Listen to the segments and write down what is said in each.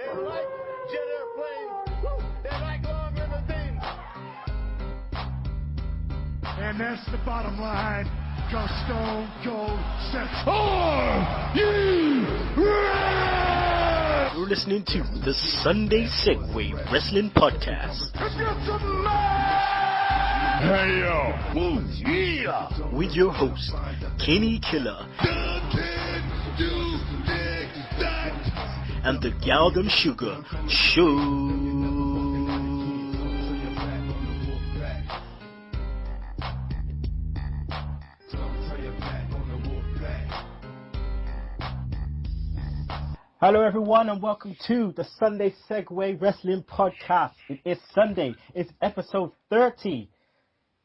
They like jet airplanes. They like long limousines. And that's the bottom line. Go Stone Cold Steph. Are you ready? You're listening to the Sunday Segue Wrestling Podcast. Hey yo, woo, yeah. With your host, Kenny Killer. And the Galdem Sugar Show. Hello everyone and welcome to the Sunday Segue Wrestling Podcast. It is Sunday, it's episode 30.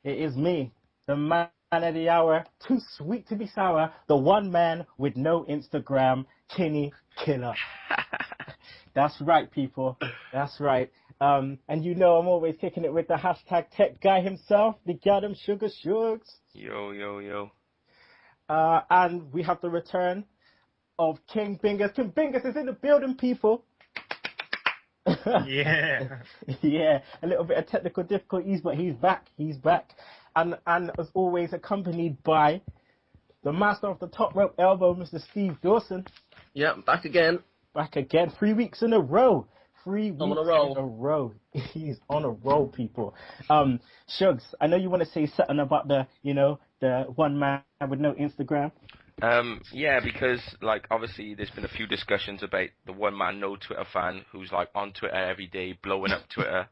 It is me, the man of the hour, too sweet to be sour, the one man with no Instagram, Kenny Killer. That's right, people. That's right. And you know I'm always kicking it with the hashtag tech guy himself, the Galdem Sugar Shugs. Yo, yo, yo. And we have the return of King Bingus. King Bingus is in the building, people. Yeah. Yeah, a little bit of technical difficulties, but he's back. He's back. And as always, accompanied by the master of the top rope elbow, Mr. Steve Dawson. Yeah, back again. Back again. 3 weeks in a row. 3 weeks on a roll. He's on a roll, people. Shugs, I know you want to say something about the one man with no Instagram. Yeah, because, obviously there's been a few discussions about the one man, no Twitter fan who's, on Twitter every day, blowing up Twitter,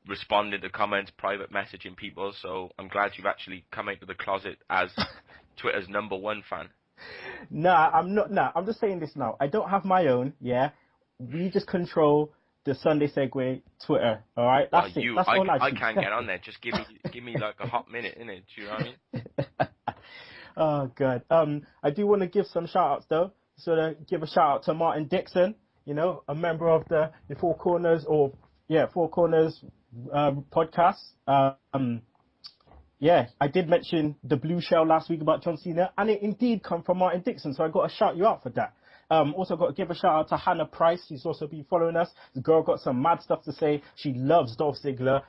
responding to comments, private messaging people, so I'm glad you've actually come out of the closet as Twitter's number one fan. Nah, I'm not. Nah, I'm just saying this now. I don't have my own, yeah? We just control the Sunday Segue Twitter, alright? That's it. That's all I can't get on there. Just give me a hot minute, innit? Do you know what I mean? Oh, God. I do want to give some shout-outs, though. So give a shout-out to Martin Dixon, a member of the Four Corners, podcast. Yeah, I did mention the Blue Shell last week about John Cena, and it indeed come from Martin Dixon, so I got to shout you out for that. Also got to give a shout-out to Hannah Price, who's also been following us. The girl got some mad stuff to say. She loves Dolph Ziggler,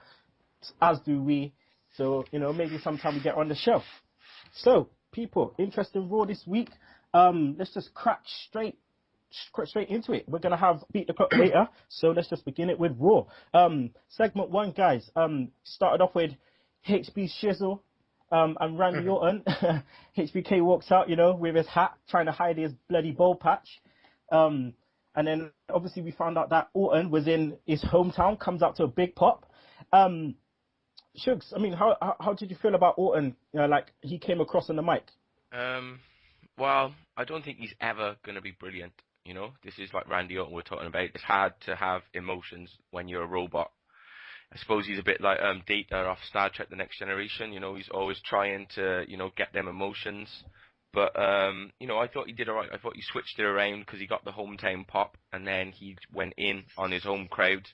as do we. So, maybe sometime we get on the show. So, people, interesting Raw this week. Let's just crack straight into it. We're gonna have Beat the Clock later, so let's just begin it with Raw. Segment 1, guys. Started off with HB Shizzle and Randy Orton. HBK walks out, with his hat, trying to hide his bloody bowl patch. And then obviously we found out that Orton was in his hometown, comes out to a big pop. Shugs, I mean, how did you feel about Orton? He came across on the mic. Well, I don't think he's ever going to be brilliant, This is like Randy Orton we're talking about. It's hard to have emotions when you're a robot. I suppose he's a bit like Data off Star Trek The Next Generation, He's always trying to, get them emotions. But, I thought he did all right. I thought he switched it around because he got the hometown pop, and then he went in on his home crowd,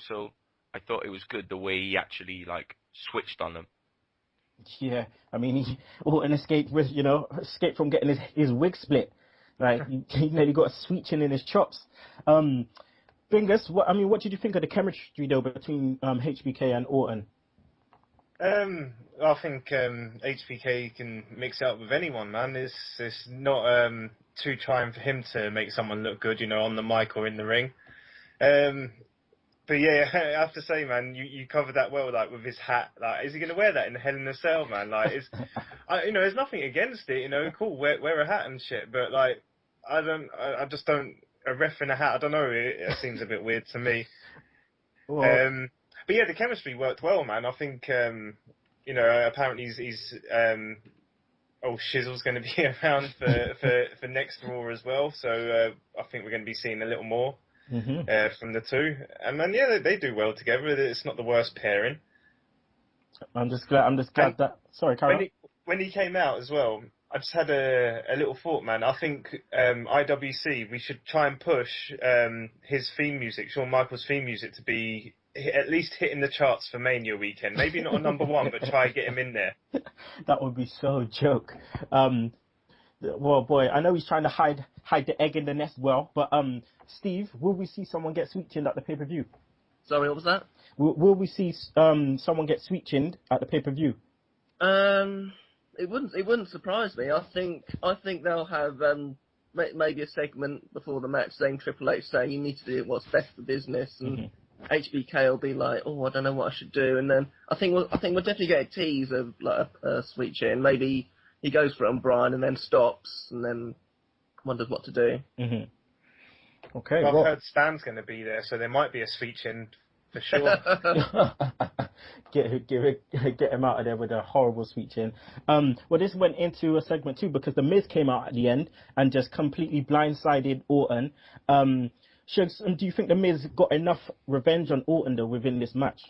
so I thought it was good the way he actually, switched on them. Yeah, I mean, Orton escaped from getting his wig split. He nearly got a sweet chin in his chops. Bingus, what did you think of the chemistry, though, between HBK and Orton? I think HBK can mix it up with anyone, man. It's not too trying for him to make someone look good, on the mic or in the ring. But yeah, I have to say, man, you covered that well, with his hat. Is he going to wear that in the Hell in a Cell, man? There's nothing against it, cool, wear a hat and shit. But I just don't, a ref in a hat, I don't know, it seems a bit weird to me. Well, but yeah, the chemistry worked well, man. I think, apparently he's Shizzle's going to be around for next Raw as well. So I think we're going to be seeing a little more. From the two, and then they do well together. It's not the worst pairing. I'm just glad that. Sorry, Carol. When he came out as well, I just had a little thought, man. I think IWC, we should try and push his theme music, Shawn Michaels' theme music, to be at least hitting the charts for Mania weekend. Maybe not a number one, but try and get him in there. That would be so joke. Well, boy, I know he's trying to hide the egg in the nest well, but Steve, will we see someone get sweet chinned at the pay-per-view? Sorry, what was that? Will we see someone get sweet chinned at the pay-per-view? It wouldn't surprise me. I think they'll have maybe a segment before the match saying Triple H saying you need to do what's best for business, and HBK will be like, oh, I don't know what I should do, and then I think we'll definitely get a tease of like a sweet chin. Maybe he goes for it on Bryan and then stops and then wonders what to do. Okay. Well, I've heard Stan's going to be there, so there might be a sweet chin for sure. Get him out of there with a horrible sweet chin. Well, this went into a segment too because the Miz came out at the end and just completely blindsided Orton. Shugs, do you think the Miz got enough revenge on Orton though within this match?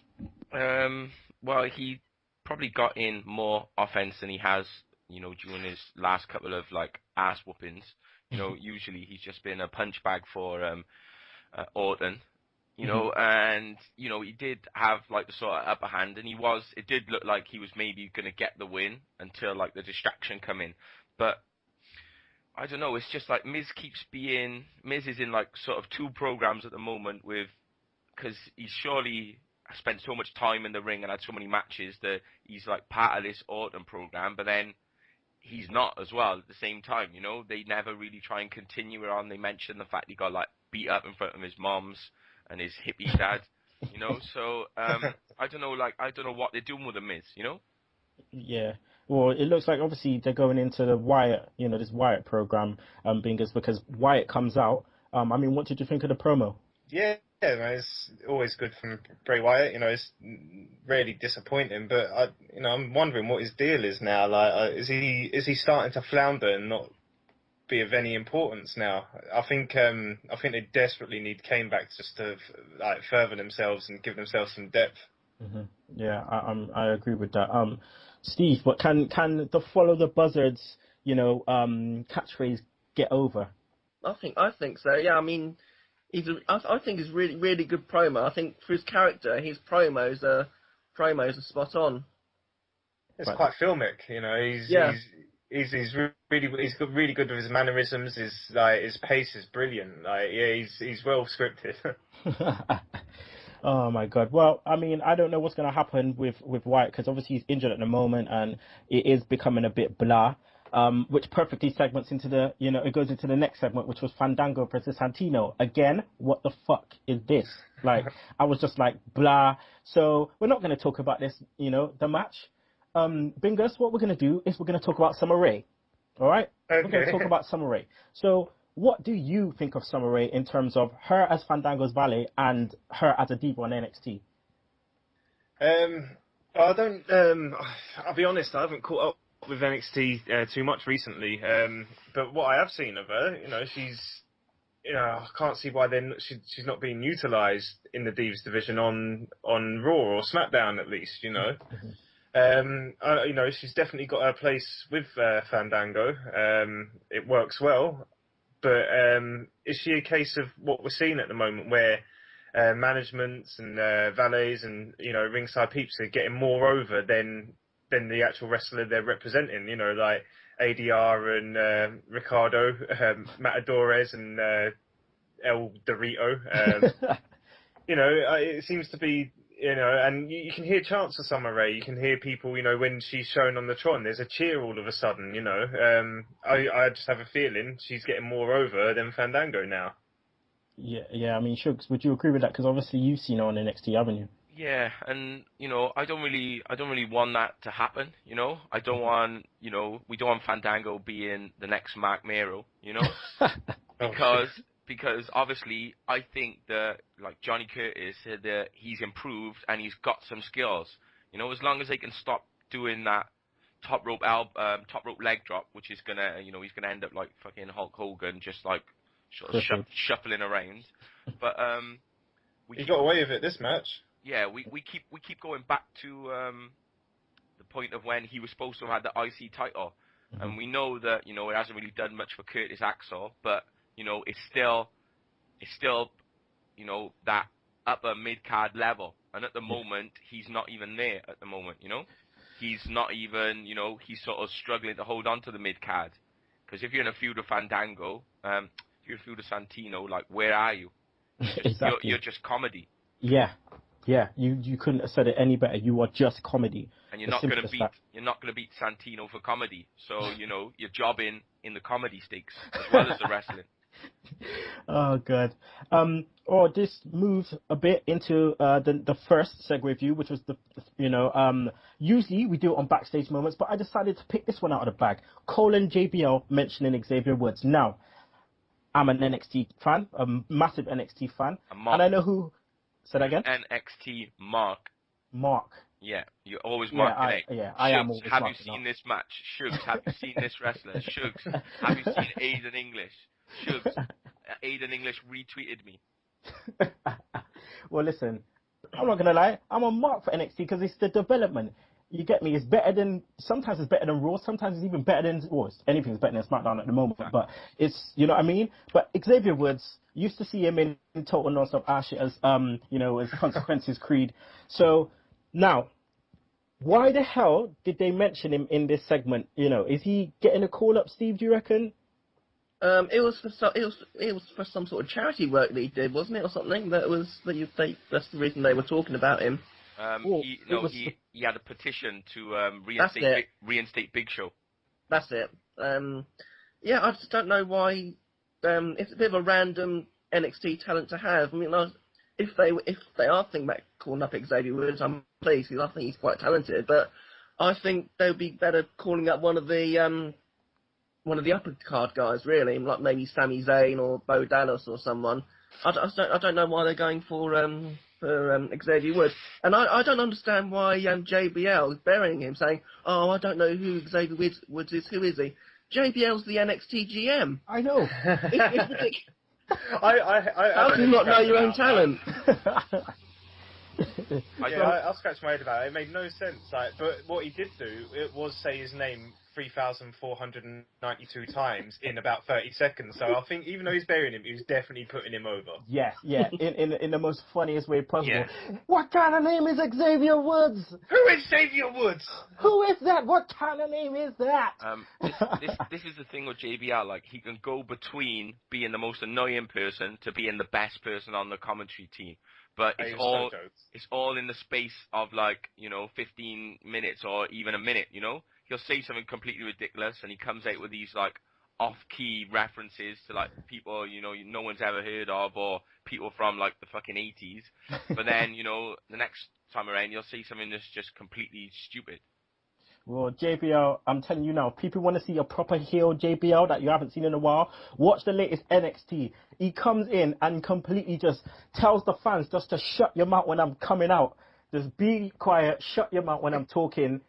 Well, he probably got in more offense than he has, during his last couple of like ass whoopings. Usually he's just been a punch bag for Orton. And he did have like the sort of upper hand, and it did look like he was maybe going to get the win until like the distraction come in. But I don't know, it's just like Miz is in like sort of two programs at the moment because he's surely spent so much time in the ring and had so many matches that he's like part of this Orton program, but then he's not as well at the same time, they never really try and continue it on. They mention the fact he got like beat up in front of his mom's and his hippie dad, so I don't know what they're doing with the Miz, Yeah. Well, it looks like obviously they're going into the Wyatt, this Wyatt program, Bingus, because Wyatt comes out. What did you think of the promo? Yeah, man, it's always good from Bray Wyatt. It's really disappointing, but I'm wondering what his deal is now. Like, is he starting to flounder and not be of any importance now? I think they desperately need Kane back just to like further themselves and give themselves some depth. Yeah, I agree with that. Steve, but can the follow the buzzards, catchphrase get over? I think so. Yeah, I think he's really really good promo. I think for his character, his promos are spot on. It's quite filmic, He's really good with his mannerisms. His pace is brilliant. He's well scripted. Oh my God. Well, I don't know what's going to happen with Wyatt because obviously he's injured at the moment and it is becoming a bit blah. Which perfectly segments into it goes into the next segment, which was Fandango versus Santino. Again, what the fuck is this? Like, I was just like, blah. So we're not going to talk about this, the match. Bingus, what we're going to do is we're going to talk about Summer Rae. All right? Okay. We're going to talk about Summer Rae. So what do you think of Summer Rae in terms of her as Fandango's valet and her as a diva on NXT? I don't. I'll be honest. I haven't caught up with NXT too much recently. But what I have seen of her, she's. I can't see why she's not being utilised in the Divas division on Raw or SmackDown at least. She's definitely got her place with Fandango. It works well. But is she a case of what we're seeing at the moment where managements and valets and, ringside peeps are getting more over than the actual wrestler they're representing, like ADR and Ricardo, Matadores and El Dorito. It seems to be, and you can hear chants of Summer Rae. You can hear people, when she's shown on the Tron, there's a cheer all of a sudden, I just have a feeling she's getting more over than Fandango now. Yeah. Shugs, would you agree with that? Because obviously you've seen her on NXT, haven't you? Yeah, and I don't really want that to happen. I don't want, we don't want Fandango being the next Mark Mero, because obviously I think that like Johnny Curtis said that he's improved and he's got some skills. As long as they can stop doing that top rope leg drop, which is gonna, he's gonna end up like fucking Hulk Hogan, just like sort of shuffling around. But he got away with it this match. Yeah, we keep going back to the point of when he was supposed to have had the IC title, and we know that it hasn't really done much for Curtis Axel, but it's still that upper mid card level, and at the moment he's not even there. At the moment, he's not even he's sort of struggling to hold on to the mid card Because if you're in a feud with Fandango, if you're in a feud with Santino, like, where are you? Exactly. You're just comedy. Yeah. You couldn't have said it any better. You are just comedy. And you're not gonna beat Santino for comedy. So you're jobbing in the comedy stakes as well as the wrestling. Oh god. This moves a bit into the first segue view, which was usually we do it on backstage moments, but I decided to pick this one out of the bag. Cole and JBL mentioning Xavier Woods. Now, I'm an NXT fan, a massive NXT fan, and I know who. Say that again. NXT Mark. Yeah, you're always marking it. Yeah, I am always have marking you seen up. this match? Shugs, have you seen this wrestler? Shugs, have you seen Aiden English? Shugs, Aiden English retweeted me. Well, listen, I'm not gonna lie. I'm a mark for NXT because it's the development. You get me? Sometimes it's better than Raw. Sometimes it's even better than, anything's better than SmackDown at the moment. But it's, you know what I mean? But Xavier Woods, used to see him in Total Nonstop Ash as Consequences Creed. So now, why the hell did they mention him in this segment? Is he getting a call up, Steve, do you reckon? It was for some sort of charity work that he did, wasn't it, or something? That's the reason they were talking about him. He had a petition to reinstate Big Show. That's it. I just don't know why. It's a bit of a random NXT talent to have. I mean, if they are thinking about calling up Xavier Woods, I'm pleased because I think he's quite talented. But I think they would be better calling up one of the upper card guys, really, like maybe Sami Zayn or Bo Dallas or someone. I don't know why they're going for Xavier Woods, and I don't understand why JBL is burying him, saying, "Oh, I don't know who Xavier Woods is. Who is he?" JBL's the NXT GM. I know. It's ridiculous. How do you not know your own talent? I'll scratch my head about it. It made no sense. But what he did do, it was say his name 3,492 times in about 30 seconds. So I think even though he's burying him, he was definitely putting him over. Yeah, in the most funniest way possible. Yeah. What kind of name is Xavier Woods? Who is Xavier Woods? Who is that? What kind of name is that? This is the thing with JBL. Like, he can go between being the most annoying person to being the best person on the commentary team. But it's all in the space of 15 minutes or even a minute. He'll say something completely ridiculous, and he comes out with these off-key references to people no one's ever heard of, or people from the fucking 80s. But then the next time around you'll see something that's just completely stupid. Well, JBL, I'm telling you now, if people want to see a proper heel JBL that you haven't seen in a while, watch the latest NXT. He comes in and completely just tells the fans just to shut your mouth when I'm coming out. Just be quiet, shut your mouth when I'm talking.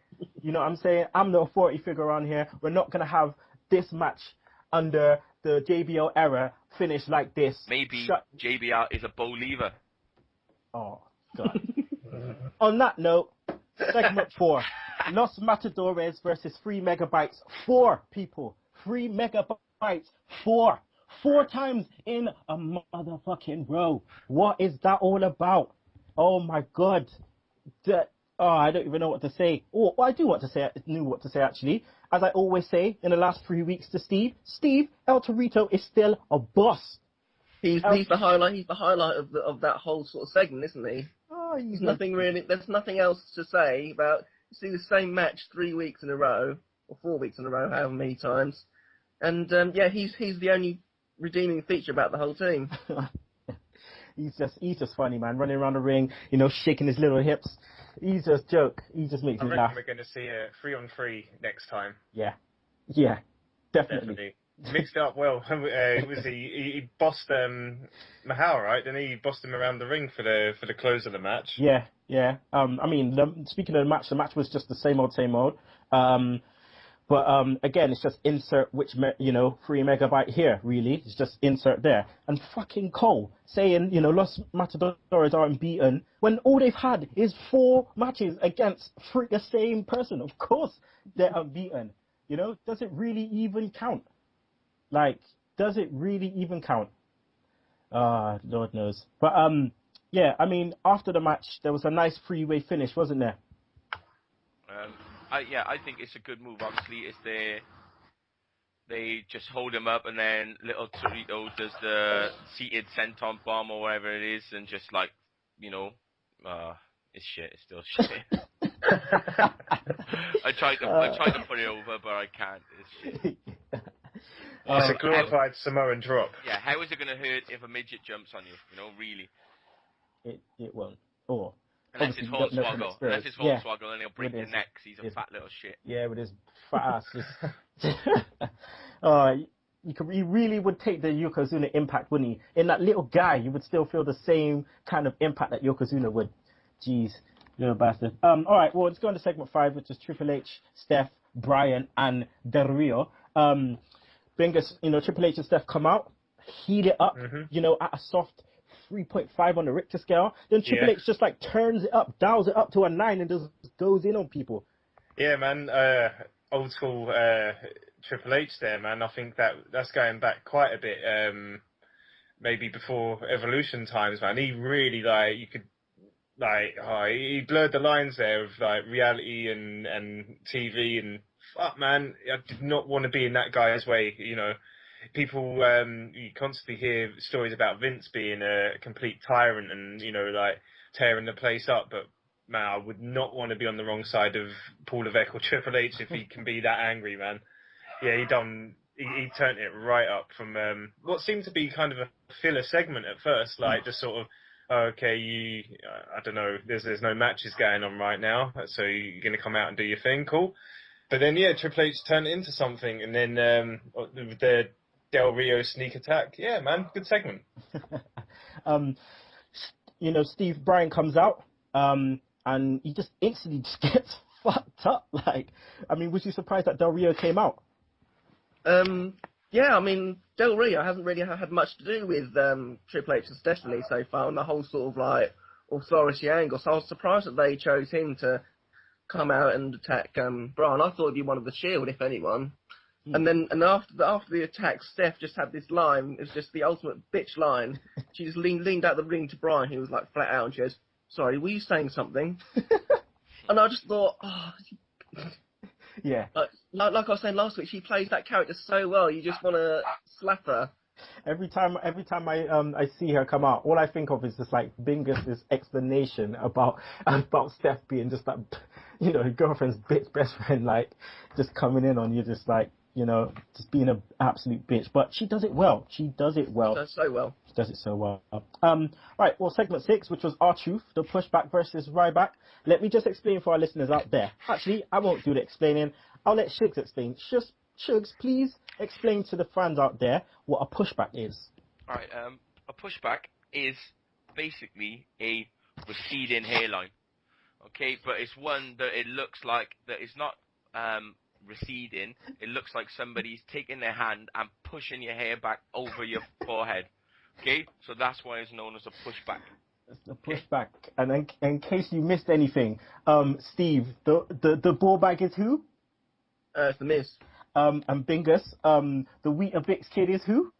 You know what I'm saying? I'm the authority figure around here. We're not going to have this match under the JBL era finish like this. Maybe JBL is a bow lever. Oh, God. On that note, segment 4. Los Matadores versus 3 megabytes. 4 people. 3 megabytes. 4 times in a motherfucking row. What is that all about? Oh my God. I don't even know what to say. Oh, I do knew what to say actually. As I always say in the last 3 weeks to Steve, El Torito is still a boss. He's the highlight. He's the highlight of that whole sort of segment, isn't he? Oh, There's nothing else to say about. You see the same match 3 weeks in a row, or 4 weeks in a row, however many times, and he's the only redeeming feature about the whole team. He's just funny, man, running around the ring, shaking his little hips. He's just joke. He just makes me laugh. We're going to see a 3-on-3 next time. Yeah, definitely. Mixed it up well. He bossed Mahal, right? Then he bossed him around the ring for the close of the match. Yeah. Speaking of the match was just the same old. But again, it's just insert 3 megabyte here, really. It's just insert there. And fucking Cole saying, Los Matadores aren't beaten when all they've had is 4 matches against the same person. Of course they're unbeaten. Does it really even count? Does it really even count? Lord knows. But, after the match, there was a nice 3-way finish, wasn't there? I think it's a good move. Obviously, it's they just hold him up, and then little Torito does the seated senton bomb or whatever it is, and just like, it's shit. It's still shit. I tried to put it over, but I can't. It's shit. It's a glorified Samoan drop. Yeah, how is it going to hurt if a midget jumps on you? Really? It won't. Or unless it's Hornswoggle. Unless it's Hornswoggle, and he'll break your neck because he's a fat little shit. Yeah, with his fat ass. He really would take the Yokozuna impact, wouldn't he? In that little guy, you would still feel the same kind of impact that Yokozuna would. Jeez, little bastard. All right, well, let's go on to segment 5, which is Triple H, Steph, Bryan, and Del Rio. Bingus, Triple H and Steph come out, heat it up, at a soft 3.5 on the Richter scale. Then Triple H just like turns it up, dials it up to a 9, and just goes in on people. Yeah, man. Old school Triple H there, man. I think that's going back quite a bit. Maybe before Evolution times, man. He really he blurred the lines there of like reality and TV, and fuck, man, I did not want to be in that guy's way. People, you constantly hear stories about Vince being a complete tyrant and tearing the place up, but man, I would not want to be on the wrong side of Paul Levesque or Triple H if he can be that angry, man. Yeah, he turned it right up from what seemed to be kind of a filler segment at first, like just sort of, okay, I don't know, there's no matches going on right now, so you're going to come out and do your thing, cool. But then, Triple H turned it into something, and then the Del Rio sneak attack, yeah, man, good segment. Steve Bryan comes out, and he just instantly just gets fucked up. Like, I mean, was you surprised that Del Rio came out? Yeah, I mean, Del Rio hasn't really had much to do with Triple H and Stephanie so far, and the whole sort of like authority angle. So I was surprised that they chose him to come out and attack Bryan. I thought he'd be one of the Shield, if anyone. And then after the attack, Steph just had this line. It was just the ultimate bitch line. She just leaned out the ring to Bryan, who was like flat out, and she goes, "Sorry, were you saying something?" And I just thought, yeah. Like I was saying last week, she plays that character so well. You just want to slap her. Every time I see her come out, all I think of is just like Bingus' explanation about Steph being just like, her girlfriend's best friend, like just coming in on you, just like, just being an absolute bitch. But she does it well. She does it well. She does so well. She does it so well. Right, well, segment 6, which was R-Truth, the pushback versus Ryback. Let me just explain for our listeners out there. Actually, I won't do the explaining. I'll let Shugs explain. Shugs, please explain to the fans out there what a pushback is. All right, a pushback is basically a receding hairline. Okay, but it's one that it looks like that it's not receding. It looks like somebody's taking their hand and pushing your hair back over your forehead. Okay, so that's why it's known as a pushback. It's a pushback. And in case you missed anything, Steve, the ball bag is who? It's the Miz. And Bingus, the Weetabix kid is who?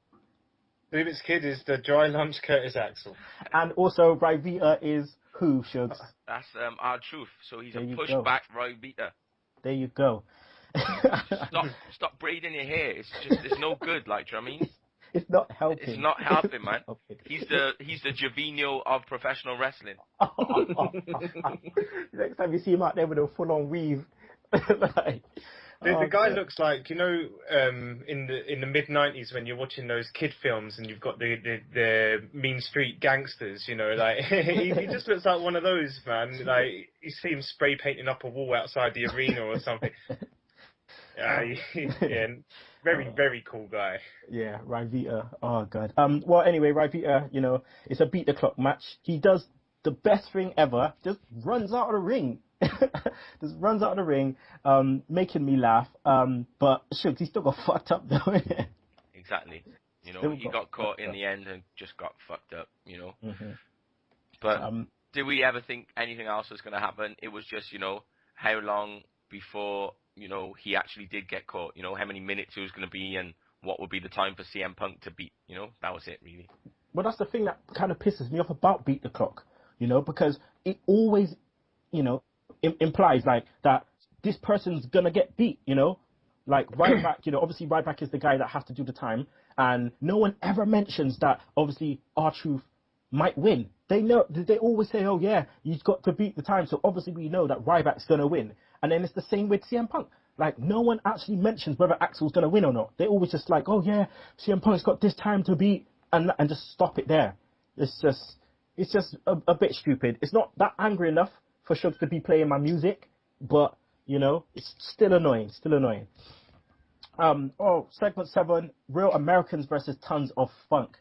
The Weetabix kid is the dry lunch Curtis Axel. And also Ryvita is who, Shugs? That's R-Truth. So he's a pushback Ryvita. There you go. Stop braiding your hair. It's no good. Like, do you know what I mean? It's not helping. It's not helping, man. He's the Jovino of professional wrestling. Next time you see him out there with a full-on weave, the guy looks like, in the mid-90s when you're watching those kid films and you've got the mean street gangsters, he just looks like one of those, man. Like, you see him spray painting up a wall outside the arena or something. Very, very cool guy. Yeah, Ryvita. Oh, God. Well, anyway, Ryvita, it's a beat the clock match. He does the best thing ever, just runs out of the ring. Just runs out of the ring, making me laugh. But Shugs, he still got fucked up though. Exactly. He got caught in the end and just got fucked up. Mm-hmm. But did we ever think anything else was going to happen? It was just, how long before he actually did get caught. How many minutes it was going to be and what would be the time for CM Punk to beat. That was it really. Well, that's the thing that kind of pisses me off about Beat the Clock. Because it always, implies like that this person's gonna get beat, Like Ryback, obviously Ryback is the guy that has to do the time, and no one ever mentions that obviously R-Truth might win. They always say, oh yeah, you've got to beat the time, so obviously we know that Ryback's gonna win. And then it's the same with CM Punk. Like no one actually mentions whether Axel's gonna win or not. They always just like, oh yeah, CM Punk's got this time to beat, and just stop it there. It's just a bit stupid. It's not that angry enough for Sugs to be playing my music, but it's still annoying. Segment 7, Real Americans versus Tons of Funk.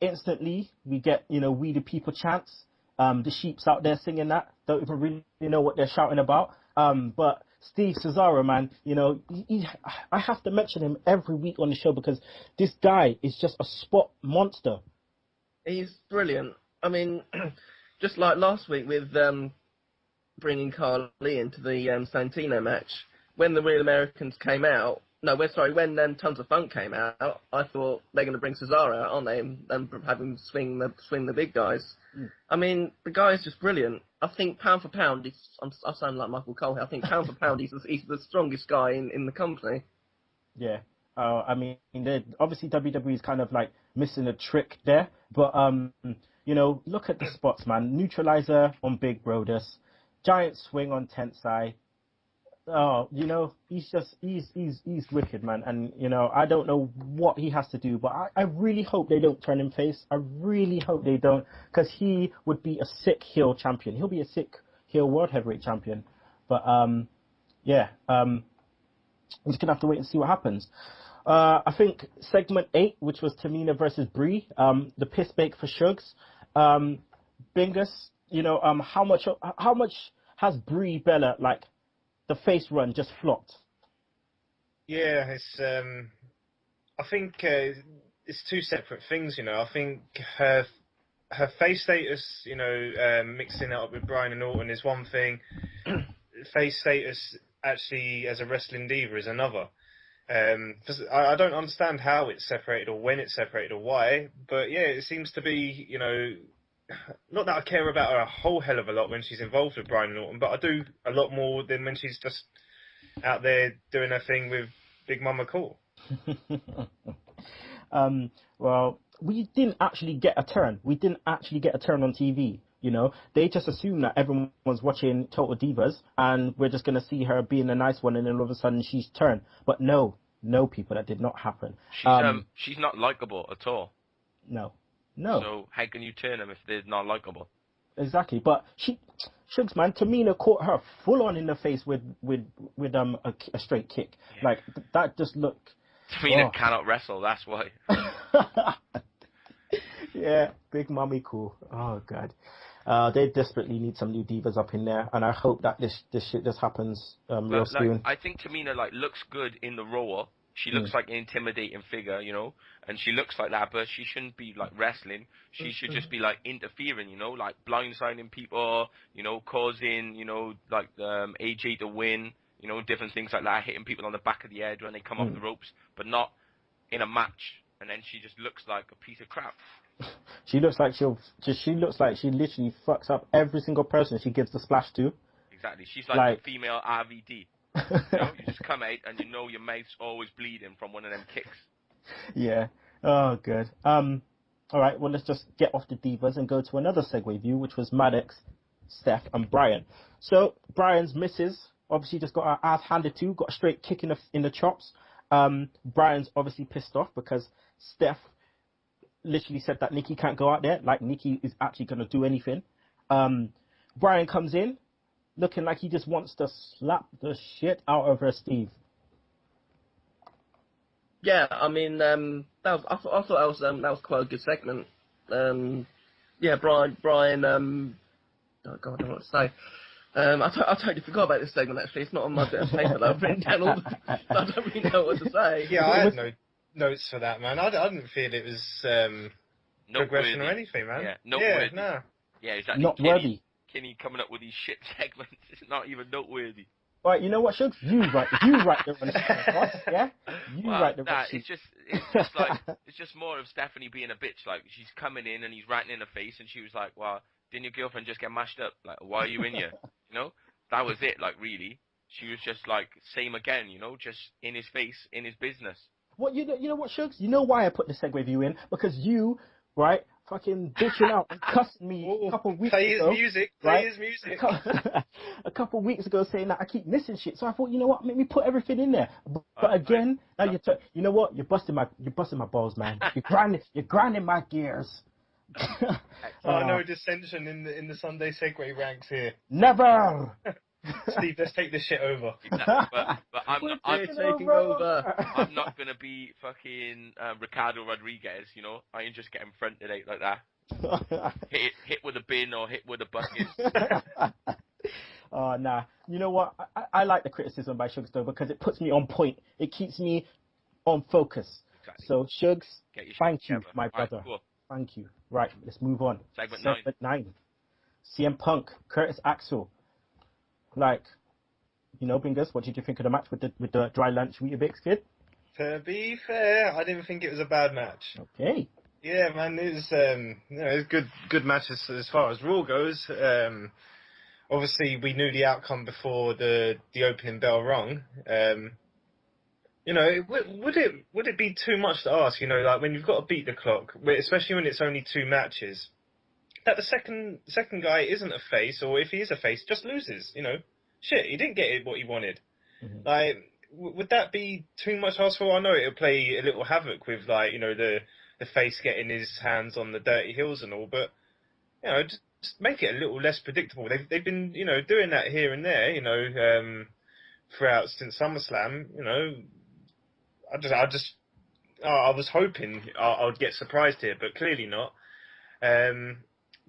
Instantly, we get, We the People chants. The sheeps out there singing that. Don't even really know what they're shouting about. But Steve Cesaro, man, I have to mention him every week on the show because this guy is just a spot monster. He's brilliant. I mean, just like last week with bringing Carly into the Santino match, when the Real Americans came out, when Tons of Funk came out, I thought they're going to bring Cesaro out, aren't they, and have him swing the big guys. I mean, the guy is just brilliant. I think pound for pound, I sound like Michael Cole here. I think pound for pound, he's the strongest guy in the company. Yeah. I mean, obviously WWE is kind of like missing a trick there, but look at the spots, man. Neutralizer on Big Brodus, giant swing on Tensai. Oh, he's wicked, man. And, I don't know what he has to do, but I really hope they don't turn him face. I really hope they don't, because he would be a sick heel champion. He'll be a sick heel world heavyweight champion. But, we're just going to have to wait and see what happens. I think segment 8, which was Tamina versus Brie, the piss bake for Sugs. Bingus, how much has Brie Bella, like, the face run just flopped? Yeah, it's. I think it's two separate things. I think her face status, mixing it up with Bryan and Orton is one thing. Face status actually as a wrestling diva is another. I don't understand how it's separated or when it's separated or why, but yeah, it seems to be, not that I care about her a whole hell of a lot when she's involved with Bryan and Orton, but I do a lot more than when she's just out there doing her thing with Big Mama Cool. Well, we didn't actually get a turn. We didn't actually get a turn on TV. They just assume that everyone's watching Total Divas and we're just going to see her being a nice one and then all of a sudden she's turned. But no, people, that did not happen. She's not likable at all. No. So how can you turn them if they're not likable? Exactly, but Shugs, man, Tamina caught her full on in the face with a straight kick. Yeah. Like that just looked. Tamina cannot wrestle. That's why. Yeah, Big Mommy Cool. Oh god, they desperately need some new divas up in there, and I hope that this shit just happens real soon. I think Tamina looks good in the Raw. She looks like an intimidating figure, and she looks like that, but she shouldn't be wrestling. She should just be interfering, blindsiding people, causing, AJ to win, different things like that, hitting people on the back of the head when they come off the ropes, but not in a match. And then she just looks like a piece of crap. She looks like she literally fucks up every single person she gives the splash to. Exactly. She's like the female RVD. You just come out and your mouth's always bleeding from one of them kicks. Yeah. Oh, good. All right. Well, let's just get off the divas and go to another Segue view, which was Maddox, Steph, and Bryan. So Bryan's missus obviously just got her ass handed to, got a straight kick in the chops. Bryan's obviously pissed off because Steph literally said that Nikki can't go out there, like Nikki is actually going to do anything. Bryan comes in, looking like he just wants to slap the shit out of her, Steve. Yeah, I mean, I thought that was quite a good segment. Yeah, Bryan. Oh God, I don't know what to say. I totally forgot about this segment. Actually, it's not on my bit of paper that I've written down all. I don't really know what to say. Yeah, I had no notes for that, man. I didn't feel it was progression or anything, man. Yeah, noteworthy. Yeah, no. Yeah, exactly. Not worthy. Kenny coming up with these shit segments. It's not even noteworthy. Right, you know what, Shugs? You write the run sheet, yeah? You write the run sheet. It's just more of Stephanie being a bitch. Like, she's coming in and he's ratting in her face, and she was like, well, didn't your girlfriend just get mashed up? Like, why are you in here? That was it, really. she was just like, same again, you know, just in his face, in his business. What you know what, Shugs? You know why I put the segue view in? Because you, right, fucking bitching out and cussing me a couple of weeks ago. Play his music. A couple of weeks ago, saying that I keep missing shit. So I thought, you know what, make me put everything in there. But again, now you know what? You're busting my balls, man. You're grinding my gears. No dissension in the Sunday Segue ranks here. Never. Steve, let's take this shit over. Exactly. But I'm taking over. I'm not gonna be fucking Ricardo Rodriguez, you know. I ain't just getting fronted out like that. hit with a bin or hit with a bucket. Oh, nah. You know what? I like the criticism by Shugs though, because it puts me on point. It keeps me on focus. Exactly. So Shugs, thank you, together. my brother. Right, cool. Thank you. Right, let's move on. Segment 9. CM Punk, Curtis Axel. Like, you know, Bingus, what did you think of the match with the dry lunch Weetabix kid? To be fair, I didn't think it was a bad match. Okay. Yeah, man, it was it was good match as far as Raw goes. Obviously, we knew the outcome before the opening bell rung. You know, would it be too much to ask? You know, like when you've got to beat the clock, especially when it's only 2 matches, that the second guy isn't a face, or if he is a face, just loses. You know, shit, he didn't get what he wanted. Mm-hmm. Like, would that be too much to ask for? I know it'll play a little havoc with, like, you know, the face getting his hands on the dirty heels and all, but you know, just make it a little less predictable. They've been, you know, doing that here and there, you know, throughout since SummerSlam. You know, I was hoping I'd get surprised here, but clearly not.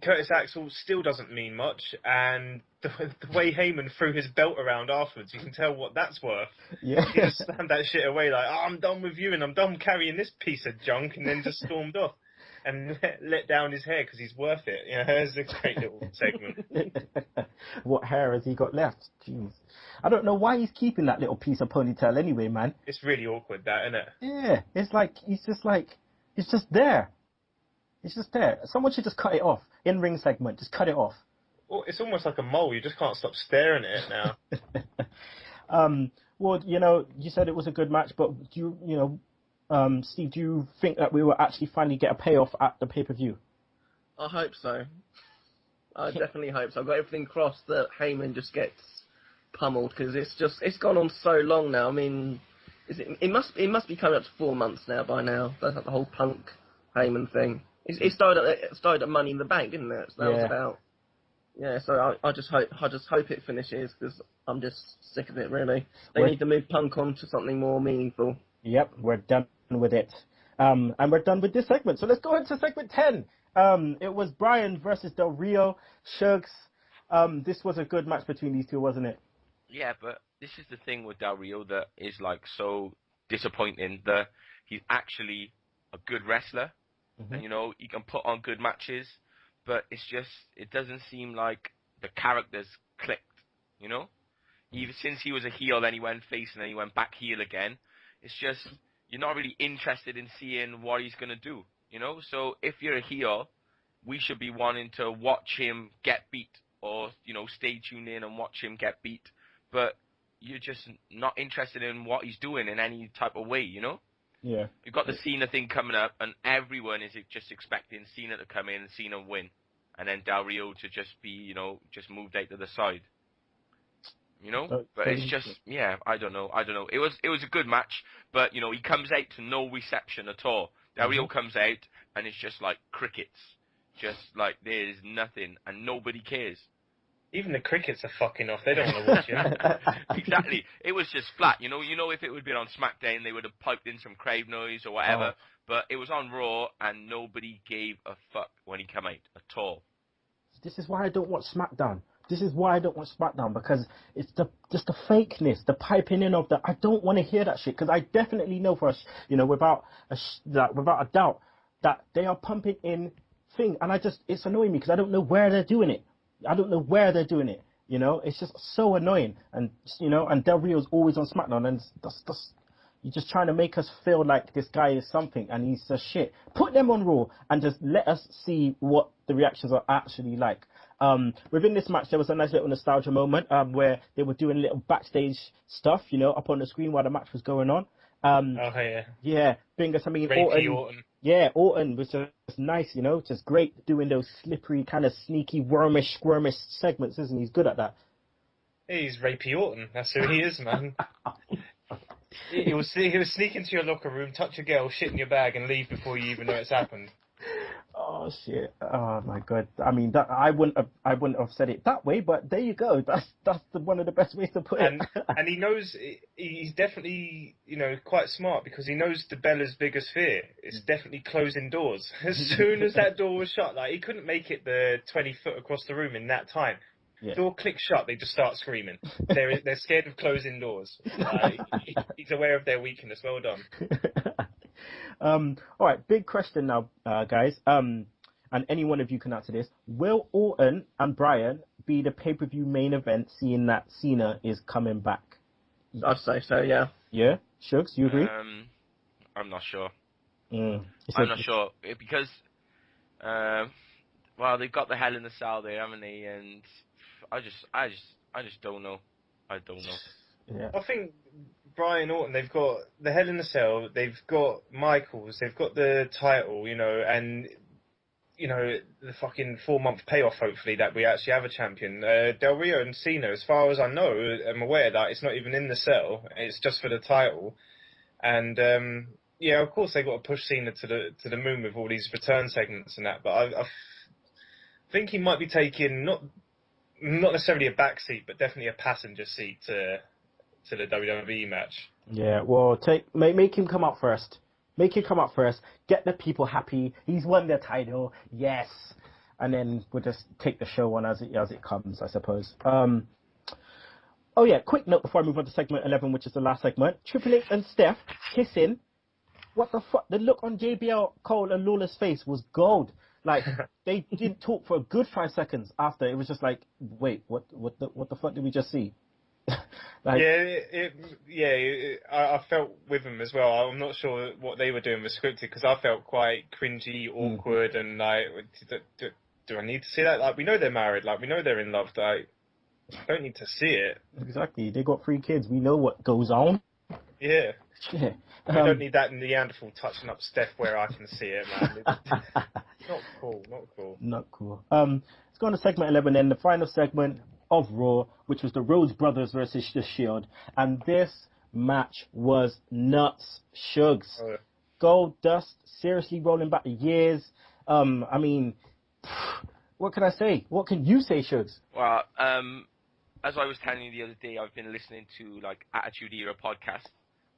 Curtis Axel still doesn't mean much, and the way Heyman threw his belt around afterwards, you can tell what that's worth. Yeah. He just slammed that shit away like, oh, I'm done with you, and I'm done carrying this piece of junk, and then just stormed off and let down his hair because he's worth it. You know, it's a great little segment. What hair has he got left? Jeez. I don't know why he's keeping that little piece of ponytail anyway, man. It's really awkward, that, isn't it? Yeah, it's like, it's just there. It's just there. Someone should just cut it off. In-ring segment, just cut it off. Well, it's almost like a mole. You just can't stop staring at it now. Well, you know, you said it was a good match, but do Steve, do you think that we will actually finally get a payoff at the pay-per-view? I hope so. I definitely hope so. I've got everything crossed that Heyman just gets pummeled, because it's gone on so long now. I mean, it must be coming up to 4 months now by now. That's like the whole Punk Heyman thing. It started at Money in the Bank, didn't it? So that was about. Yeah, so I just hope it finishes, because I'm just sick of it, really. They need to move Punk on to something more meaningful. Yep, we're done with it. And we're done with this segment. So let's go into segment 10. It was Bryan versus Del Rio. Shugs, this was a good match between these two, wasn't it? Yeah, but this is the thing with Del Rio that is, like, so disappointing, that he's actually a good wrestler. Mm-hmm. And, you know, he can put on good matches, but it doesn't seem like the characters clicked, you know? Even since he was a heel, then he went face, and then he went back heel again. It's just, you're not really interested in seeing what he's going to do, you know? So if you're a heel, we should be wanting to watch him get beat, or, you know, stay tuned in and watch him get beat. But you're just not interested in what he's doing in any type of way, you know? Yeah. You've got the Cena thing coming up, and everyone is just expecting Cena to come in and Cena win, and then Del Rio to just be, you know, just moved out to the side. You know? But it's just, yeah, I don't know. It was a good match, but, you know, he comes out to no reception at all. Del Rio comes out, and it's just like crickets. Just like there's nothing, and nobody cares. Even the crickets are fucking off. They don't want to watch you. Exactly. It was just flat. You know, if it would have been on Smackdown, they would have piped in some crowd noise or whatever. Oh. But it was on Raw, and nobody gave a fuck when he came out at all. This is why I don't watch SmackDown. Because it's just the fakeness, the piping in of the. I don't want to hear that shit, because I definitely know for us, you know, without a doubt, that they are pumping in thing, and it's annoying me because I don't know where they're doing it. You know, it's just so annoying. And, you know, and Del Rio's always on SmackDown, and that's You're just trying to make us feel like this guy is something and he's just shit. Put them on Raw and just let us see what the reactions are actually like. Within this match, there was a nice little nostalgia moment where they were doing little backstage stuff, you know, up on the screen while the match was going on. Yeah, Bingus, I mean, Orton. Yeah, Orton was just nice, you know, just great doing those slippery, kind of sneaky, wormish, squirmish segments, isn't he? He's good at that. He's Rapey Orton. That's who he is, man. he was sneak into your locker room, touch a girl, shit in your bag, and leave before you even know it's happened. Oh shit! Oh my god! I mean, that I wouldn't have said it that way, but there you go. That's one of the best ways to put it. And he knows he's definitely, you know, quite smart because he knows the Bella's biggest fear is definitely closing doors. As soon as that door was shut, like he couldn't make it the 20 foot across the room in that time. Yeah. Door clicks shut, they just start screaming. They're scared of closing doors. He's aware of their weakness. Well done. All right, big question now, guys. And any one of you can answer this. Will Orton and Bryan be the pay-per-view main event, seeing that Cena is coming back? I'd say so, yeah. Yeah? Shugs, you agree? I'm not sure. I'm not sure because, well, they've got the Hell in the Cell there, haven't they? And I just don't know. I don't know. Yeah. I think Bryan Orton, they've got the Hell in the Cell, they've got Michaels, they've got the title, you know, and, you know, the fucking 4-month payoff, hopefully, that we actually have a champion. Del Rio and Cena, as far as I know, I'm aware that it's not even in the cell, it's just for the title. And, yeah, of course, they've got to push Cena to the moon with all these return segments and that, but I think he might be taking, not necessarily a back seat, but definitely a passenger seat to the WWE match. Yeah, well, make him come up first. Make him come up first. Get the people happy. He's won the title. Yes. And then we'll just take the show on as it comes, I suppose. Oh yeah, quick note before I move on to segment 11, which is the last segment. Triple H and Steph kissing. What the fuck? The look on JBL, Cole, and Lawler's face was gold. Like, they didn't talk for a good 5 seconds after. It was just like, wait, what the fuck did we just see? Like, I felt with them as well. I'm not sure what they were doing was scripted because I felt quite cringy, awkward, and like, do I need to see that? Like, we know they're married. Like, we know they're in love. Like, I don't need to see it. Exactly. They got 3 kids. We know what goes on. Yeah. Yeah. I don't need that Neanderthal touching up Steph where I can see it, man. Not cool. Not cool. Let's go on to segment 11 then, the final segment of Raw, which was the Rhodes brothers versus the Shield. And this match was nuts. Shugs. Oh, yeah. Goldust seriously rolling back the years. I mean, what can I say? What can you say, Shugs? Well, as I was telling you the other day, I've been listening to like Attitude Era podcast.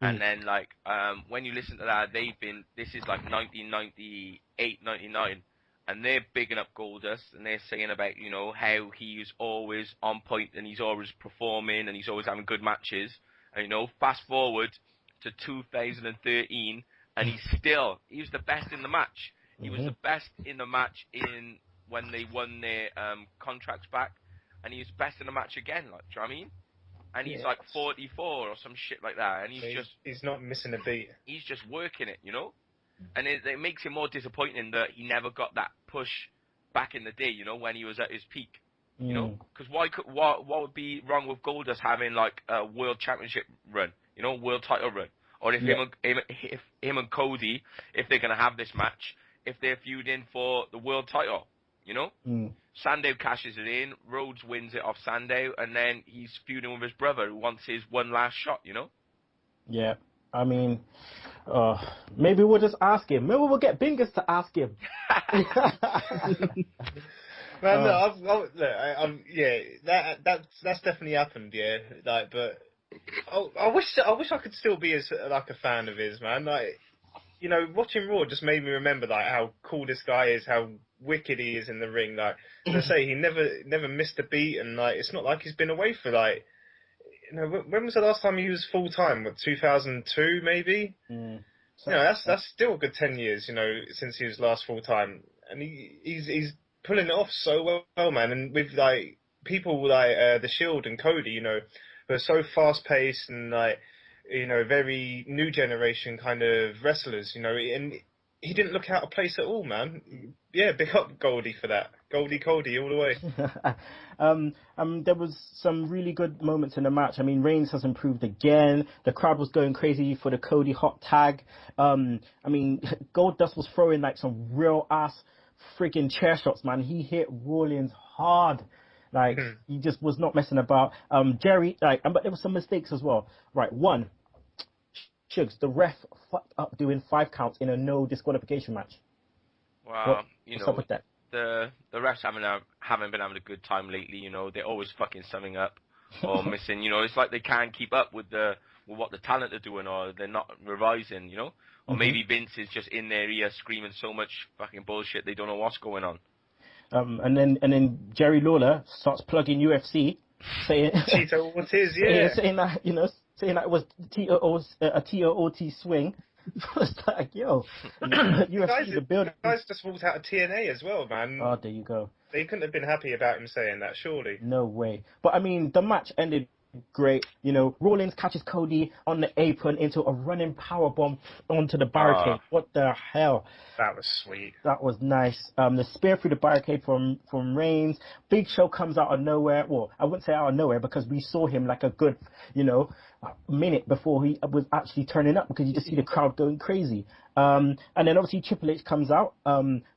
And then, like, when you listen to that, this is like 1998, 99, and they're bigging up Goldust, and they're saying about, you know, how he's always on point, and he's always performing, and he's always having good matches. And, you know, fast forward to 2013, and he was the best in the match. He was the best in the match when they won their contracts back, and he was best in the match again, like, do you know what I mean? And he's like 44 or some shit like that, and he's not missing a beat. He's just working it, you know. And it makes him more disappointing that he never got that push back in the day, you know, when he was at his peak, you know. Because what would be wrong with Goldust having like a world championship run, you know, world title run, or if him and Cody, if they're gonna have this match, if they're feuding for the world title, you know. Sandow cashes it in, Rhodes wins it off Sandow, and then he's feuding with his brother who wants his one last shot, you know? Yeah, I mean, maybe we'll just ask him. Maybe we'll get Bingus to ask him. Man, that's definitely happened, yeah. Like, but I wish I could still be like a fan of his, man. Like, you know, watching Raw just made me remember like how cool this guy is, how wicked he is in the ring. Like, as I say, he never missed a beat, and like, it's not like he's been away for like, you know, when was the last time he was full time? What, 2002 maybe? You know, that's still a good 10 years, you know, since he was last full time, and he's pulling it off so well, man. And with like people like the Shield and Cody, you know, who are so fast paced and like, very new generation kind of wrestlers, and he didn't look out of place at all, man. Yeah, big up Goldie for that. Goldie all the way. There was some really good moments in the match. I mean, Reigns has improved again. The crowd was going crazy for the Cody hot tag. I mean, Goldust was throwing like some real ass freaking chair shots, man. He hit Rollins hard. Like, he just was not messing about. Jerry, but there were some mistakes as well. Right, one, Shugs, the ref fucked up doing 5 counts in a no disqualification match. Well, what's up with that? The refs haven't been having a good time lately. They're always fucking summing up or missing. It's like they can't keep up with what the talent are doing, or they're not revising. Or maybe Vince is just in their ear screaming so much fucking bullshit they don't know what's going on. And then Jerry Lawler starts plugging UFC, saying Tito Ortiz, yeah, saying that it was a TOT swing. It's like, yo, UFC the building. Guys just walked out of TNA as well, man. Oh, there you go. They couldn't have been happy about him saying that, surely. No way. But I mean, the match ended great. Rollins catches Cody on the apron into a running powerbomb onto the barricade. What the hell? That was sweet. That was nice. The spear through the barricade from Reigns. Big Show comes out of nowhere. Well, I wouldn't say out of nowhere, because we saw him like a good, minute before he was actually turning up, because you just see the crowd going crazy. And then obviously Triple H comes out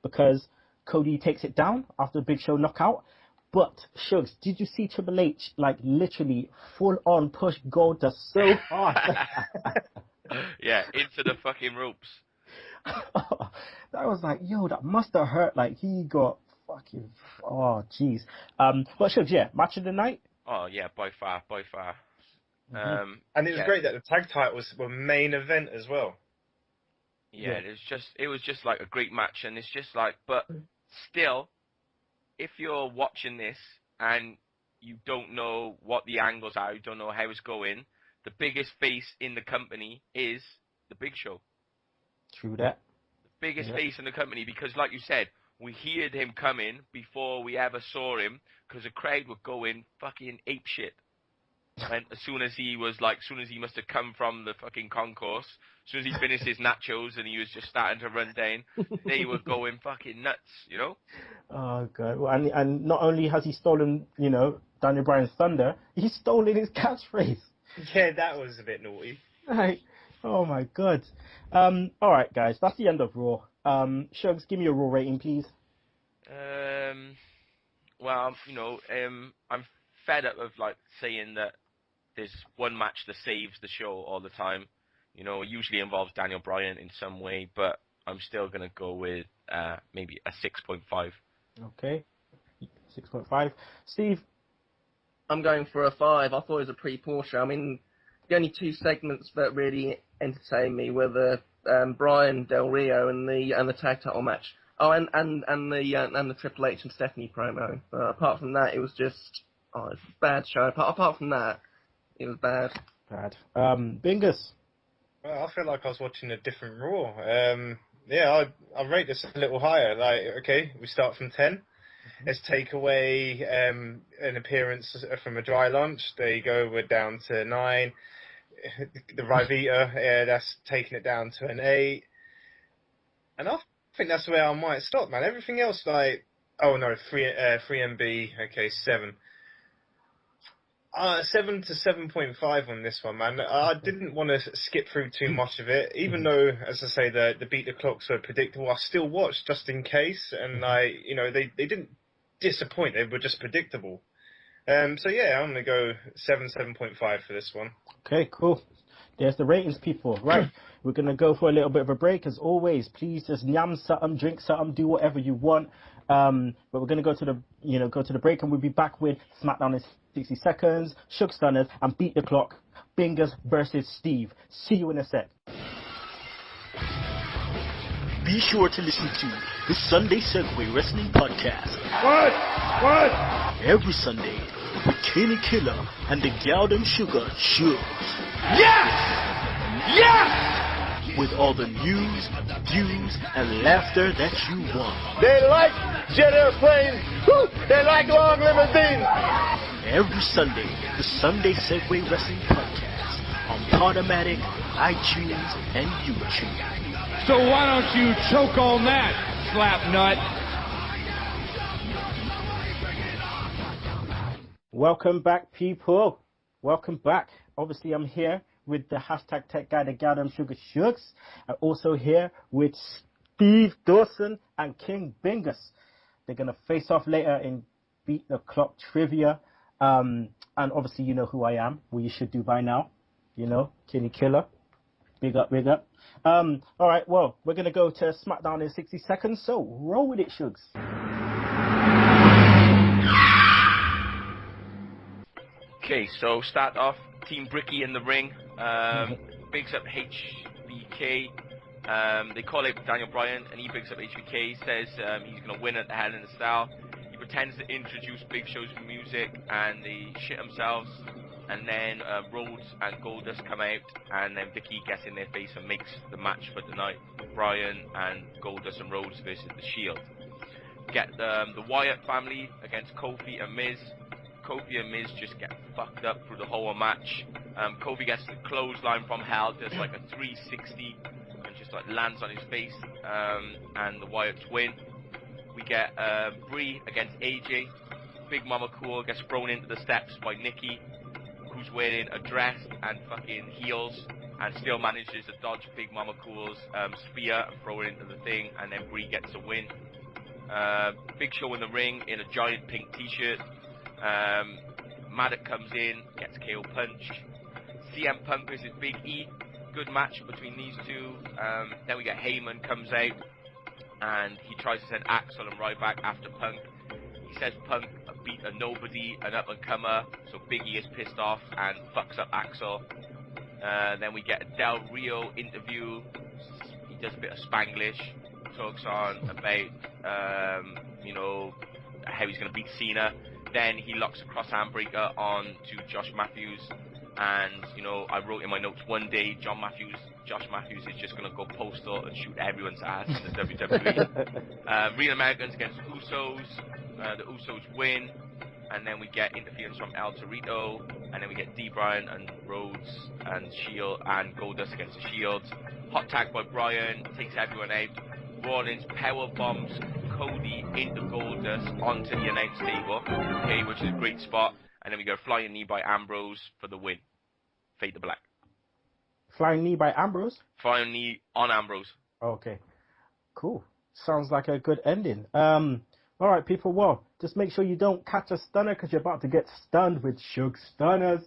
because Cody takes it down after the Big Show knockout. But, Shugs, did you see Triple H, literally full-on push Goldust so hard? Yeah, into the fucking ropes. That was like, yo, that must have hurt. Like, he got fucking... Oh, jeez. But, Shugs, yeah, match of the night? Oh, yeah, by far. Mm-hmm. And it was great that the tag titles were main event as well. Yeah, it was just like a great match, and it's just like, but still... If you're watching this and you don't know what the angles are, you don't know how it's going, the biggest face in the company is the Big Show. True that. The biggest face in the company, because like you said, we heard him coming before we ever saw him, because the crowd were going fucking apeshit. And as soon as he must have come from the fucking concourse, as soon as he finished his nachos and he was just starting to run down, they were going fucking nuts, Oh, God. Well, and not only has he stolen, Daniel Bryan's thunder, he's stolen his catchphrase. Yeah, that was a bit naughty. Like, oh, my God. All right, guys, that's the end of Raw. Shugs, give me a Raw rating, please. Well, I'm fed up of, saying that there's one match that saves the show all the time. It usually involves Daniel Bryan in some way, but I'm still going to go with maybe a 6.5. Okay, 6.5. Steve? I'm going for a 5. I thought it was a pretty poor show. I mean, the only 2 segments that really entertained me were the Bryan Del Rio and the tag title match. Oh, and the Triple H and Stephanie promo. But apart from that, it was just it was a bad show. Apart from that, it was bad. Bingus? Well, I feel like I was watching a different Raw. I rate this a little higher. Okay, we start from 10. Let's take away an appearance from a dry lunch. There you go, we're down to 9. The Ryvita, that's taking it down to an 8. And I think that's where I might stop, man. Everything else, 3MB, okay, 7. 7 to 7.5 on this one, man. I didn't want to skip through too much of it, even though, as I say, the beat the clocks were predictable. I still watched just in case, and they didn't disappoint. They were just predictable. I'm gonna go 7.5 for this one. Okay, cool. There's the ratings, people. Right, we're gonna go for a little bit of a break. As always, please just yam something, drink something, do whatever you want. But we're gonna go to the break, and we'll be back with Smackdown in 60 seconds, Sugs Stunners, and Beat the Clock, Bingus versus Steve. See you in a sec. Be sure to listen to the Sunday Segue Wrestling Podcast. What? Every Sunday with Kenny Killer and the Galdem Sugar Shugs. Yes! Yes! With all the news, views, and laughter that you want. They like jet airplanes. Woo! They like long limousines. Every Sunday, the Sunday Segue Wrestling Podcast on Podomatic, iTunes, and YouTube. So why don't you choke on that, slap nut? Welcome back, people. Welcome back. Obviously, I'm here with the hashtag Tech Guy, the Goddamn Sugar Shugs. I'm also here with Steve Dawson and King Bingus. They're going to face off later in Beat the Clock Trivia. And obviously, you know who I am. Well, you should do by now. You know, Kenny Killer. Big up, big up. All right, well, we're going to go to Smackdown in 60 seconds. So roll with it, Shugs. Okay, so start off, Team Bricky in the ring. Bigs up HBK. They call it Daniel Bryan, and he bigs up HBK. Says he's going to win at the Hell in a Cell. He pretends to introduce Big Show's music, and they shit themselves. And then Rhodes and Goldust come out, and then Vicky gets in their face and makes the match for the night. Bryan and Goldust and Rhodes versus The Shield. Get the Wyatt family against Kofi and Miz. Kofi and Miz just get fucked up through the whole match. Kofi gets the clothesline from hell, does like a 360 and just like lands on his face, and the Wyatts win. We get Brie against AJ. Big Mama Cool gets thrown into the steps by Nikki, who's wearing a dress and fucking heels, and still manages to dodge Big Mama Cool's spear and throw it into the thing, and then Brie gets a win. Big Show in the ring in a giant pink t-shirt. Maddox comes in, gets KO punched. CM Punk versus Big E, good match between these two. Then we get Heyman comes out, and he tries to send Axel and Ryback after Punk. He says Punk beat a nobody, an up and comer, so Big E is pissed off and fucks up Axel. Then we get a Del Rio interview. He does a bit of Spanglish, talks on about you know, how he's going to beat Cena. Then he locks a cross handbreaker on to Josh Matthews, and you know, I wrote in my notes, one day Josh Matthews is just going to go postal and shoot everyone's ass in the WWE. Real Americans against Usos. The Usos win, and then we get interference from El Torito, and then we get Bryan and Rhodes and Shield and Goldust against the Shield. Hot tag by Bryan, takes everyone out. Rollins power bombs Cody into Goldust onto the announce table, okay, which is a great spot. And then we go flying knee by Ambrose for the win. Fade to black. Flying knee by Ambrose? Flying knee on Ambrose. Okay, cool. Sounds like a good ending. All right, people. Well, just make sure you don't catch a stunner, because you're about to get stunned with Sugs Stunners.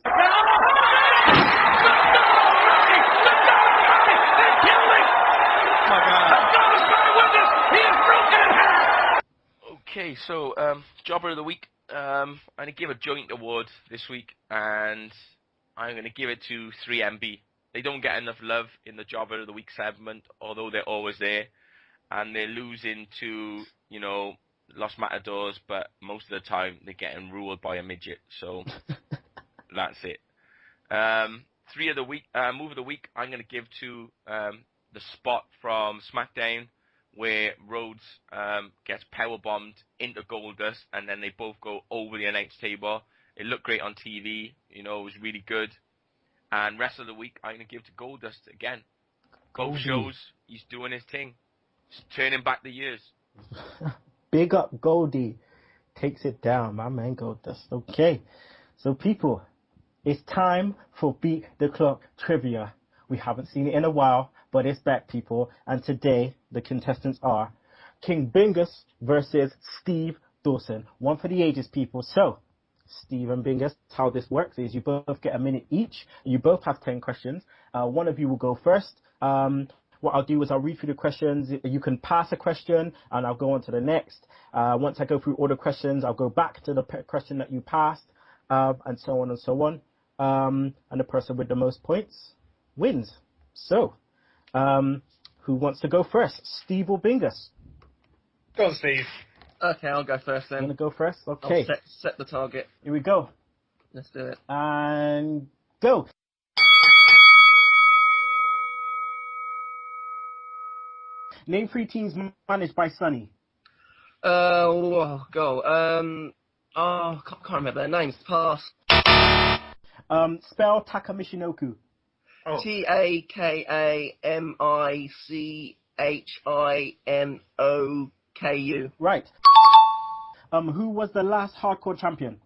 Okay, so Jobber of the Week. I'm going to give a joint award this week, and I'm going to give it to 3MB. They don't get enough love in the Jobber of the Week segment, although they're always there. And they're losing to, you know, Los Matadores, but most of the time they're getting ruled by a midget. So that's it. Move of the week, I'm going to give to the spot from Smackdown, where Rhodes gets powerbombed into Goldust, and then they both go over the announce table. It looked great on TV, you know, it was really good. And rest of the week, I'm going to give to Goldust again. Both shows, he's doing his thing. He's turning back the years. Big up Goldie. Takes it down, my man Goldust. Okay, so people, it's time for Beat the Clock Trivia. We haven't seen it in a while, but it's back, people. And today, the contestants are King Bingus versus Steve Dawson. One for the ages, people. So, Steve and Bingus, how this works is you both get a minute each. You both have 10 questions. One of you will go first. What I'll do is I'll read through the questions. You can pass a question, and I'll go on to the next. Once I go through all the questions, I'll go back to the question that you passed, and so on and so on. And the person with the most points wins. So, who wants to go first? Steve or Bingus? Go on, Steve. Okay, I'll go first then. You want to go first? Okay. I'll set the target. Here we go. Let's do it. And go. Name 3 teams managed by Sonny. Go. Can't remember their names. Pass. Spell Takamishinoku. Oh. TAKAMICHINOKU. Right. Who was the last hardcore champion?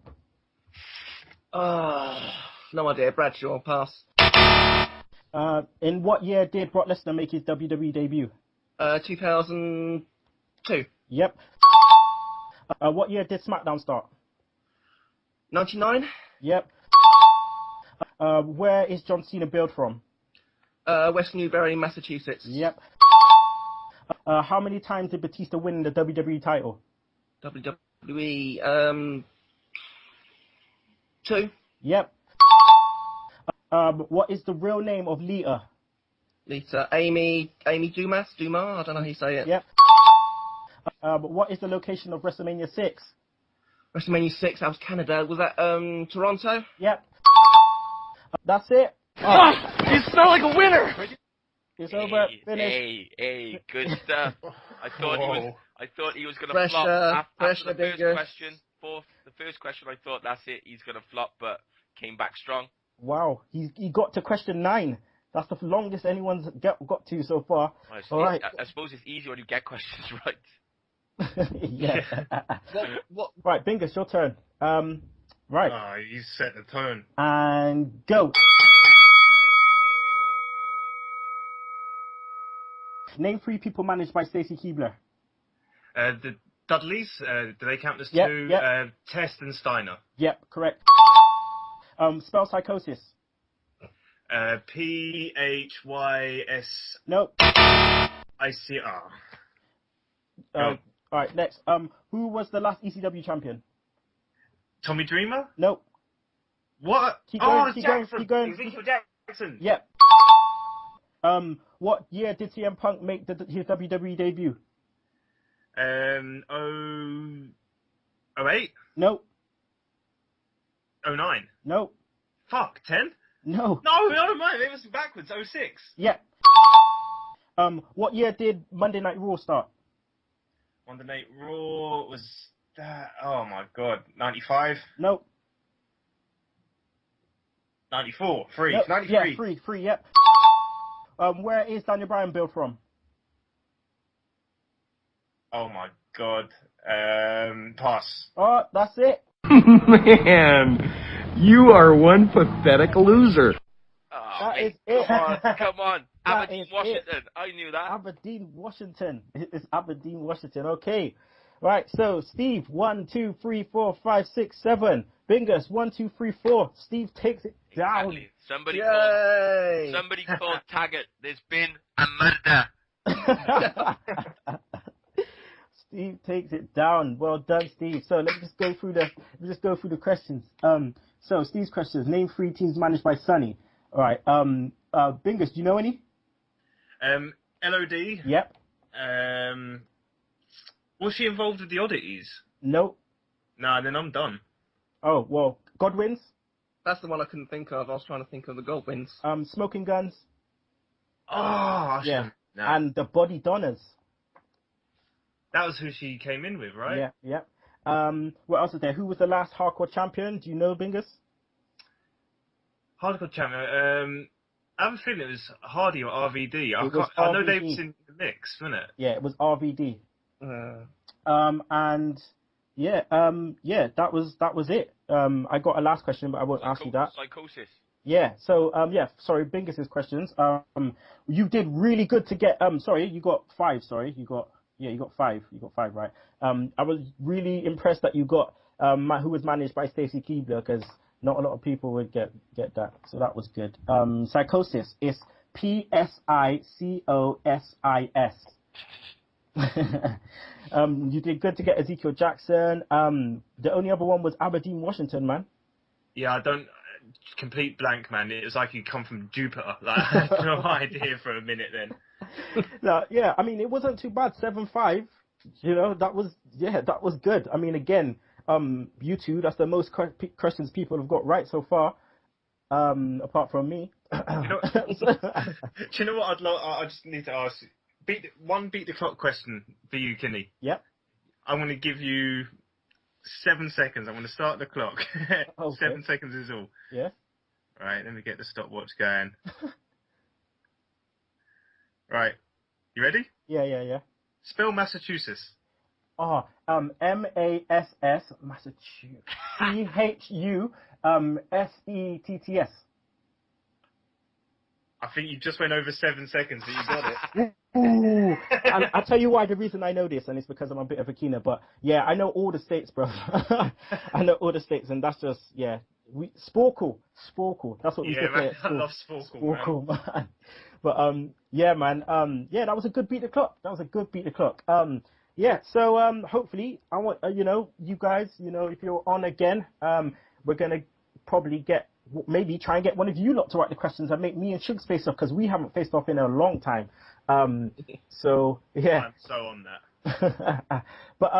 No idea. Bradshaw, pass. In what year did Brock Lesnar make his WWE debut? 2002. Yep. What year did Smackdown start? 99. Yep. Where is John Cena billed from? West Newbury, Massachusetts. Yep. How many times did Batista win the WWE title? WWE, 2. Yep. What is the real name of Lita? Lita. Amy Dumas? I don't know how you say it. Yep. What is the location of WrestleMania 6? WrestleMania 6, that was Canada. Was that, Toronto? Yep. That's it. You smell like a winner! It's over. Finish. Hey, good stuff. I thought he was gonna Pressure, flop after the pressure, first Bingus. question. The first question, I thought that's it. He's gonna flop, but came back strong. Wow. He got to question 9. That's the longest anyone's got to so far. All right. I suppose it's easy when you get questions right. Yeah. What? Right, Bingus, your turn. Right. Oh, you set the tone. And go. Name 3 people managed by Stacy Keibler. The Dudleys, do they count as Yep, 2? yep. Test and Steiner. Yep, correct. Spell psychosis. PHYS. Nope. ICR. All right, next. Who was the last ECW champion? Tommy Dreamer? Nope. What? Keep going, oh, keep Jack going, keep going. Ezekiel Jackson. Yep. What year did CM Punk make his WWE debut? 08? Nope. 09? Nope. Fuck, 10? No. No, never mind. It was backwards. 06. Yep. What year did Monday Night Raw start? Monday Night Raw was that. Oh my god. 95? Nope. 94. 3. Nope. 93. Yeah, three, yep. Where is Daniel Bryan billed from? Oh my god. Pass. Oh, that's it. Man, you are one pathetic loser. Oh, That mate, is it. come on. That Aberdeen, is Washington. it. I knew that. Aberdeen, Washington. It's Aberdeen, Washington. Okay. Right, so Steve, 1, 2, 3, 4, 5, 6, 7. Bingus, 1, 2, 3, 4. Steve takes it down. Exactly. Somebody Yay! called Taggart. There's been a murder. Steve takes it down. Well done, Steve. So let's just go through the questions. So Steve's questions. Name 3 teams managed by Sonny. All right. Bingus, do you know any? LOD. Yep. Was she involved with the Oddities? Nope. Nah, then I'm done. Oh well, Godwins. That's the one I couldn't think of. I was trying to think of the Goldwins. Smoking Guns. Oh, Yeah. Nah. And the Body Donners. That was who she came in with, right? Yeah. Yep. What else is there? Who was the last hardcore champion? Do you know, Bingus? Hardcore champion. I have a feeling it was Hardy or RVD. It was I know they RVD. was in the mix, wasn't it? Yeah, it was RVD. And yeah, that was it. I got a last question, but I won't ask you that. Psychosis. Yeah. So sorry, Bingus's questions. You did really good to get. Sorry, you got 5. Sorry, you got 5. You got 5 right. I was really impressed that you got who was managed by Stacy Keibler, because not a lot of people would get that. So that was good. Psychosis is PSICOSIS. You did good to get Ezekiel Jackson. The only other one was Aberdeen, Washington, man. Yeah, I don't. Complete blank, man. It was like you come from Jupiter. Like, I had no idea for a minute then. No, yeah, I mean, it wasn't too bad. 7-5. You know, that was good. I mean, again, you two, that's the most questions people have got right so far, apart from me. Do you know what I just need to ask? Beat the clock question for you, Kenny. Yep. I'm going to give you 7 seconds. I'm going to start the clock. Okay. 7 seconds is all. Yeah. Right, let me get the stopwatch going. Right. You ready? Yeah. Spell Massachusetts. Oh, M-A-S-S, Massachusetts. C-H-U-S-E-T-T-S. I think you just went over 7 seconds, but you got it. Ooh. And I'll tell you why the reason I know this, and it's because I'm a bit of a keener, but yeah, I know all the states, bro. I know all the states, and that's just, yeah. Sporkle. That's what we Yeah, used to play man, at school. I love Sporkle, man. But, yeah, man, yeah, that was a good beat the clock. Yeah, so, hopefully, I want, you guys, if you're on again, we're gonna probably maybe try and get one of you lot to write the questions and make me and Sugs face off, because we haven't faced off in a long time. So, yeah. I'm so on that. But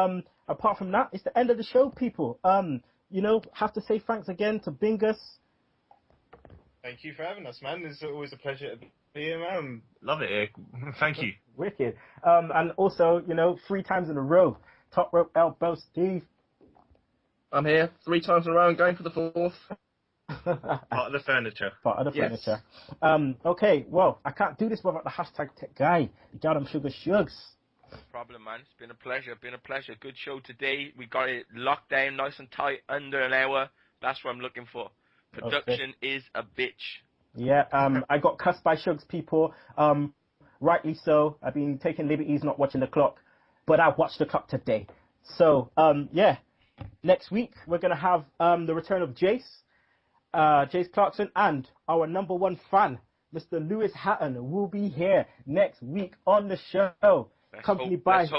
apart from that, it's the end of the show, people. Have to say thanks again to Bingus. Thank you for having us, man. It's always a pleasure to be here, man. Love it here. Thank you. Wicked. And also, 3 times in a row, Top Rope Elbow Steve. I'm here 3 times in a row and going for the 4th. Part of the furniture. Yes. Okay, well, I can't do this without the hashtag tech guy. You got him, Sugs. No problem, man. It's been a pleasure. Good show today. We got it locked down nice and tight, under an hour. That's what I'm looking for. Production is a bitch. Yeah, I got cussed by Sugs, people. Rightly so. I've been taking liberties, not watching the clock. But I watched the clock today. So, yeah. Next week, we're going to have the return of Jace Clarkson, and our number 1 fan, Mr. Lewis Hatton, will be here next week on the show. Let's hope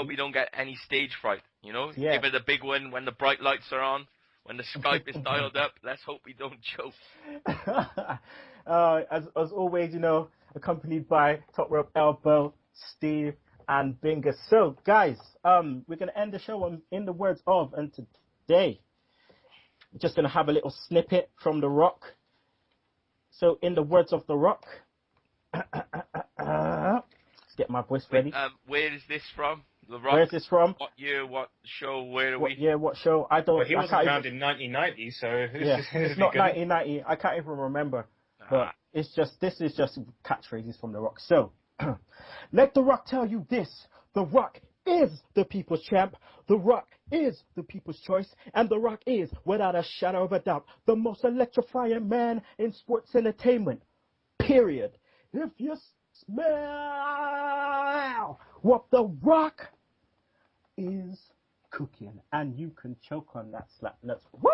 we don't get any stage fright, Yeah. Give it a big one when the bright lights are on, when the Skype is dialed up. Let's hope we don't choke. As always, accompanied by Top Rope Elbow, Steve, and Bingus. So, guys, we're going to end the show in the words of, and today, we're just going to have a little snippet from The Rock. So, in the words of The Rock, let's get my voice ready. Where is this from? The Rock? Where is this from? What year, what show, where are what we? year, what show? I don't... Well, he wasn't around even... in 1990, so... it's not 1990. I can't even remember. But this is just catchphrases from The Rock. So, let The Rock tell you this. The Rock is the people's champ. The Rock is the people's choice. And The Rock is, without a shadow of a doubt, the most electrifying man in sports entertainment. Period. If you smell what The Rock is cooking, and you can choke on that slap. Let's woo!